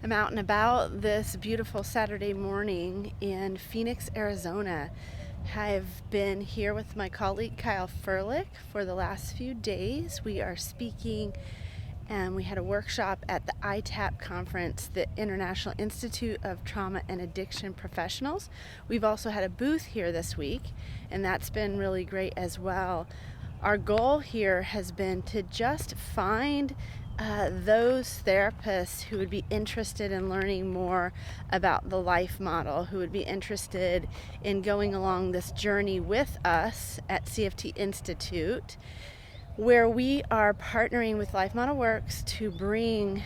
I'm out and about this beautiful Saturday morning in Phoenix, Arizona. I've been here with my colleague Kyle Furlick for the last few days. We are speaking and we had a workshop at the IITAP conference, the International Institute of Trauma and Addiction Professionals. We've also had a booth here this week, and that's been really great as well. Our goal here has been to just find those therapists who would be interested in learning more about the life model, who would be interested in going along this journey with us at CFT Institute, where we are partnering with Life Model Works to bring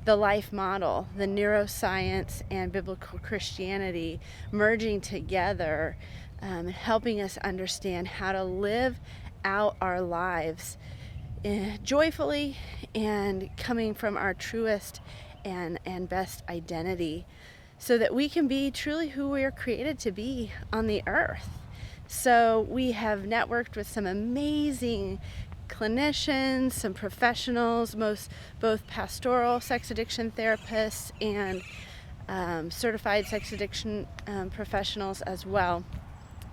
the life model, the neuroscience and biblical Christianity merging together, helping us understand how to live out our lives joyfully and coming from our truest and best identity, so that we can be truly who we are created to be on the earth. So we have networked with some amazing clinicians, some professionals, both pastoral sex addiction therapists and certified sex addiction professionals as well.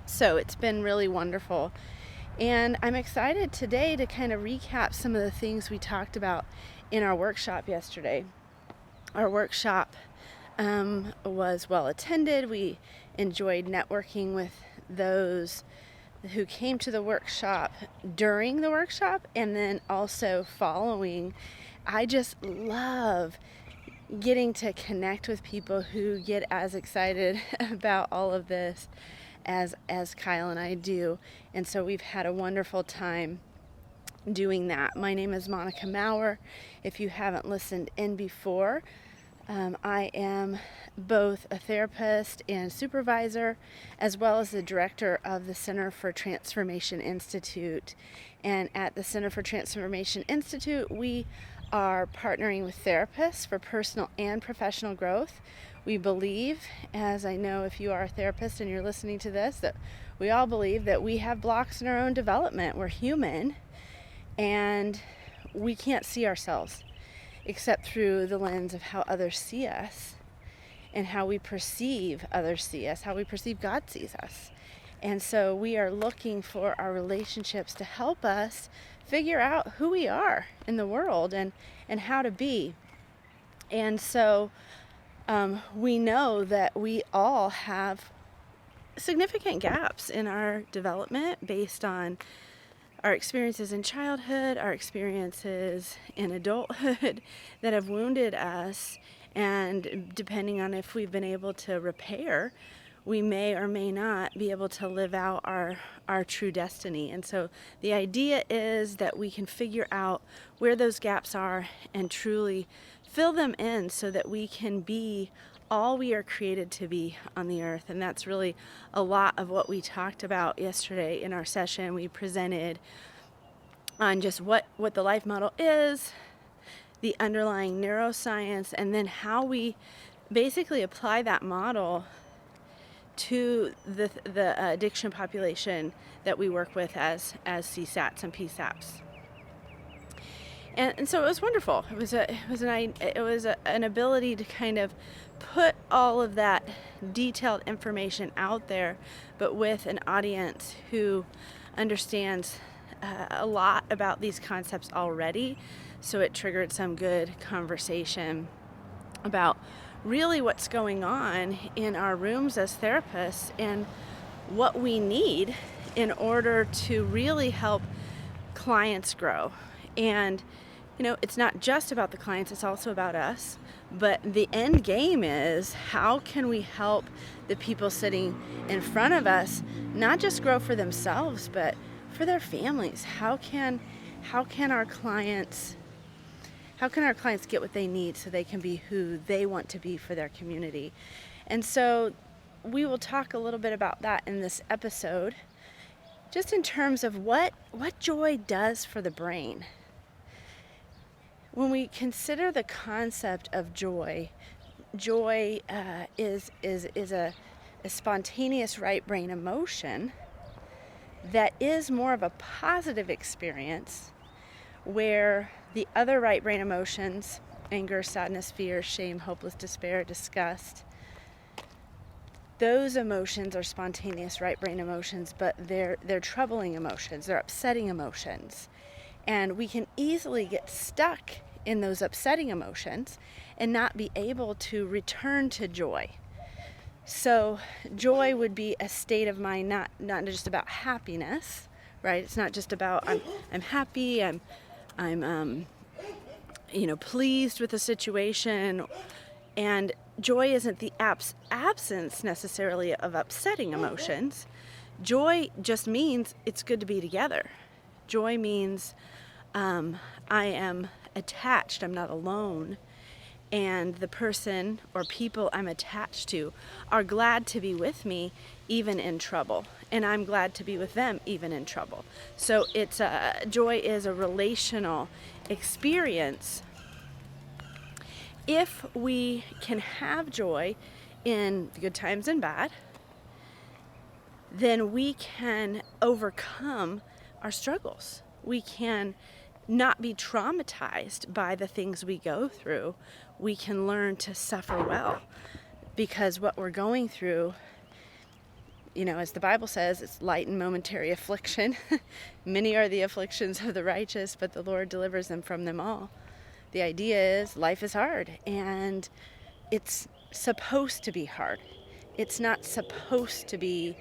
So it's been really wonderful. And I'm excited today to kind of recap some of the things we talked about in our workshop yesterday. Our workshop was well attended. We enjoyed networking with those who came to the workshop during the workshop and then also following. I just love getting to connect with people who get as excited about all of this as Kyle and I do. And so we've had a wonderful time doing that. My name is Monica Maurer. If you haven't listened in before, I am both a therapist and supervisor, as well as the director of the Center for Transformation Institute. And at the Center for Transformation Institute, we are partnering with therapists for personal and professional growth. We believe, as I know if you are a therapist and you're listening to this, that we all believe that we have blocks in our own development. We're human, and we can't see ourselves except through the lens of how others see us and how we perceive others see us, how we perceive God sees us. And so we are looking for our relationships to help us figure out who we are in the world and how to be. And so we know that we all have significant gaps in our development based on our experiences in childhood, our experiences in adulthood that have wounded us, and depending on if we've been able to repair, we may or may not be able to live out our true destiny. And so the idea is that we can figure out where those gaps are and truly fill them in so that we can be all we are created to be on the earth. And that's really a lot of what we talked about yesterday in our session. We presented on just what the life model is, the underlying neuroscience, and then how we basically apply that model to the addiction population that we work with as CSATs and PSAPs. And so it was wonderful. It was an ability to kind of put all of that detailed information out there, but with an audience who understands a lot about these concepts already. So it triggered some good conversation about really what's going on in our rooms as therapists and what we need in order to really help clients grow. And it's not just about the clients, it's also about us. But the end game is, how can we help the people sitting in front of us not just grow for themselves, but for their families? How can our clients get what they need so they can be who they want to be for their community? And so we will talk a little bit about that in this episode, just in terms of what joy does for the brain. When we consider the concept of joy is a spontaneous right brain emotion that is more of a positive experience, where the other right brain emotions anger, sadness, fear, shame, hopeless despair, disgust. Those emotions are spontaneous right brain emotions, but they're troubling emotions, they're upsetting emotions. And we can easily get stuck in those upsetting emotions and not be able to return to joy. So joy would be a state of mind, not just about happiness, right? It's not just about I'm happy, I'm pleased with the situation. And joy isn't the absence necessarily of upsetting emotions. Joy just means it's good to be together. Joy means I am attached, I'm not alone. And the person or people I'm attached to are glad to be with me even in trouble. And I'm glad to be with them even in trouble. So joy is a relational experience. If we can have joy in good times and bad, then we can overcome our struggles. We can not be traumatized by the things we go through. We can learn to suffer well, because what we're going through, as the Bible says, it's light and momentary affliction. Many are the afflictions of the righteous, but the Lord delivers them from them all. The idea is life is hard, and it's supposed to be hard. It's not supposed to be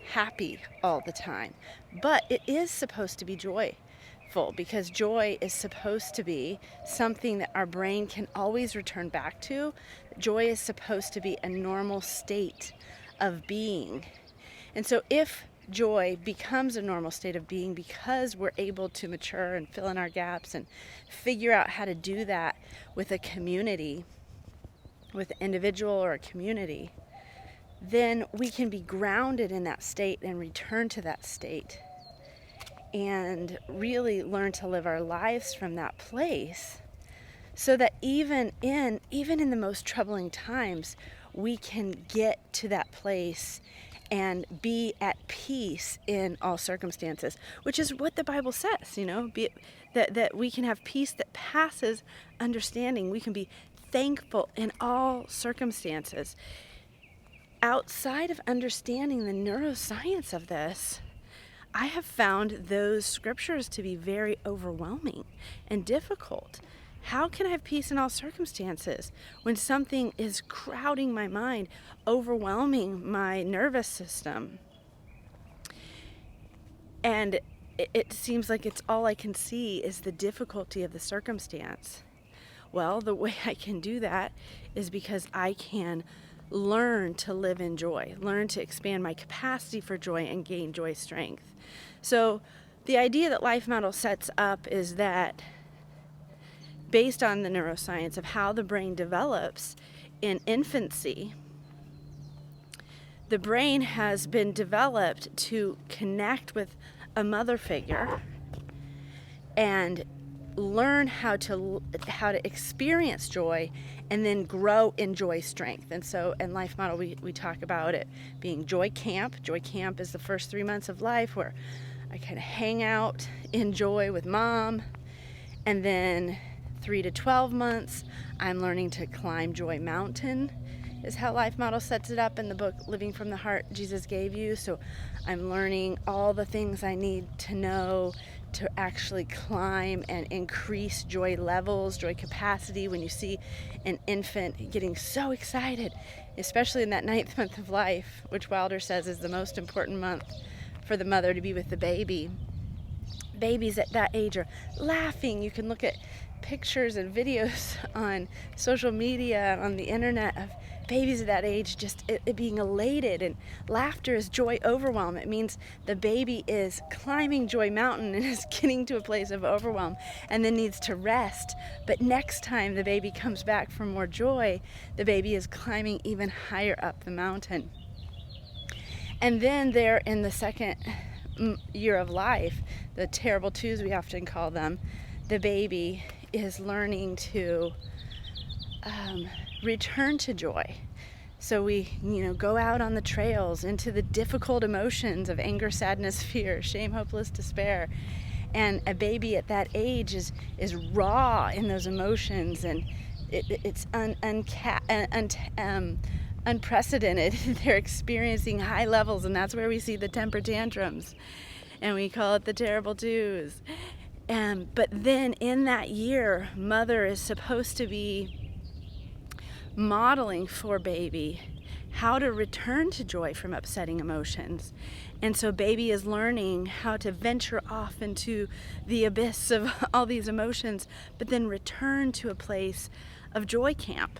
happy all the time, but it is supposed to be joyful, because joy is supposed to be something that our brain can always return back to. Joy is supposed to be a normal state of being. And so if joy becomes a normal state of being because we're able to mature and fill in our gaps and figure out how to do that with a community, with an individual or a community, then we can be grounded in that state and return to that state and really learn to live our lives from that place, so that even in the most troubling times, we can get to that place and be at peace in all circumstances, which is what the Bible says, that we can have peace that passes understanding. We can be thankful in all circumstances. Outside of understanding the neuroscience of this, I have found those scriptures to be very overwhelming and difficult. How can I have peace in all circumstances when something is crowding my mind, overwhelming my nervous system? And it seems like it's all I can see is the difficulty of the circumstance. Well, the way I can do that is because I can learn to live in joy, learn to expand my capacity for joy and gain joy strength. So the idea that Life Model sets up is that, based on the neuroscience of how the brain develops in infancy, the brain has been developed to connect with a mother figure and learn how to experience joy and then grow in joy strength. And so in Life Model, we talk about it being joy camp. Joy camp is the first 3 months of life where I kind of hang out in joy with mom. And then 3 to 12 months, I'm learning to climb Joy Mountain, is how Life Model sets it up in the book Living from the Heart Jesus Gave You. So I'm learning all the things I need to know to actually climb and increase joy levels, joy capacity. When you see an infant getting so excited, especially in that 9th month of life, which Wilder says is the most important month for the mother to be with the baby. Babies at that age are laughing. You can look at pictures and videos on social media, on the internet, of babies at that age just it being elated, and laughter is joy overwhelm. It means the baby is climbing Joy Mountain and is getting to a place of overwhelm and then needs to rest. But next time the baby comes back for more joy, the baby is climbing even higher up the mountain. And then they're in the second year of life, the terrible twos we often call them, the baby is learning to return to joy. So we, go out on the trails into the difficult emotions of anger, sadness, fear, shame, hopeless despair. And a baby at that age is raw in those emotions, and it's unprecedented. They're experiencing high levels, and that's where we see the temper tantrums, and we call it the terrible twos. But then in that year, mother is supposed to be modeling for baby how to return to joy from upsetting emotions. And so baby is learning how to venture off into the abyss of all these emotions, but then return to a place of joy camp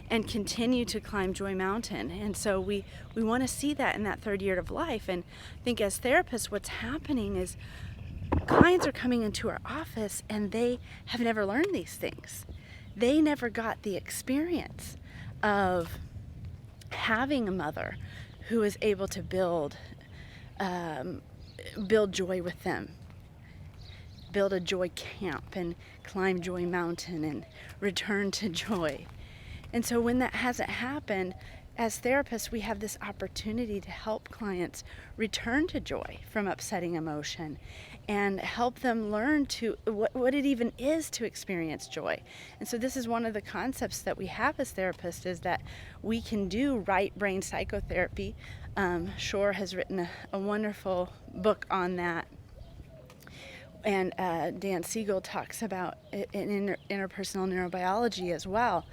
and continue to climb Joy Mountain. And so we want to see that in that third year of life. And I think as therapists, what's happening is clients are coming into our office and they have never learned these things. They never got the experience of having a mother who is able to build joy with them, build a joy camp and climb Joy Mountain and return to joy. And so when that hasn't happened, as therapists, we have this opportunity to help clients return to joy from upsetting emotion and help them learn to what it even is to experience joy. And so this is one of the concepts that we have as therapists, is that we can do right brain psychotherapy. Shore has written a wonderful book on that. And Dan Siegel talks about it in interpersonal neurobiology as well,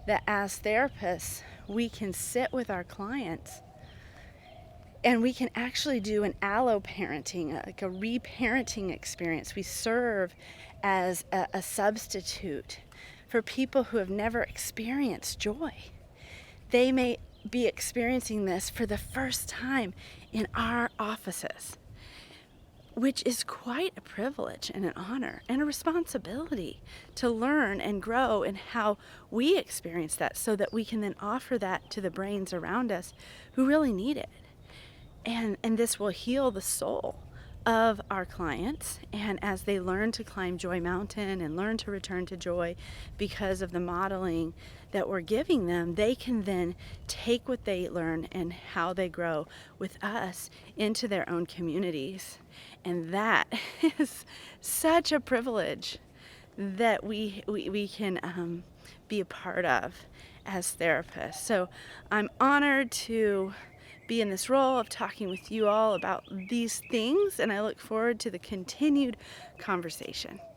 that as therapists, we can sit with our clients and we can actually do an allo-parenting, like a reparenting experience. We serve as a substitute for people who have never experienced joy. They may be experiencing this for the first time in our offices, which is quite a privilege and an honor and a responsibility to learn and grow in how we experience that, so that we can then offer that to the brains around us who really need it. And this will heal the soul of our clients. And as they learn to climb Joy Mountain and learn to return to joy because of the modeling that we're giving them, they can then take what they learn and how they grow with us into their own communities. And that is such a privilege that we can be a part of as therapists. So I'm honored to be in this role of talking with you all about these things, and I look forward to the continued conversation.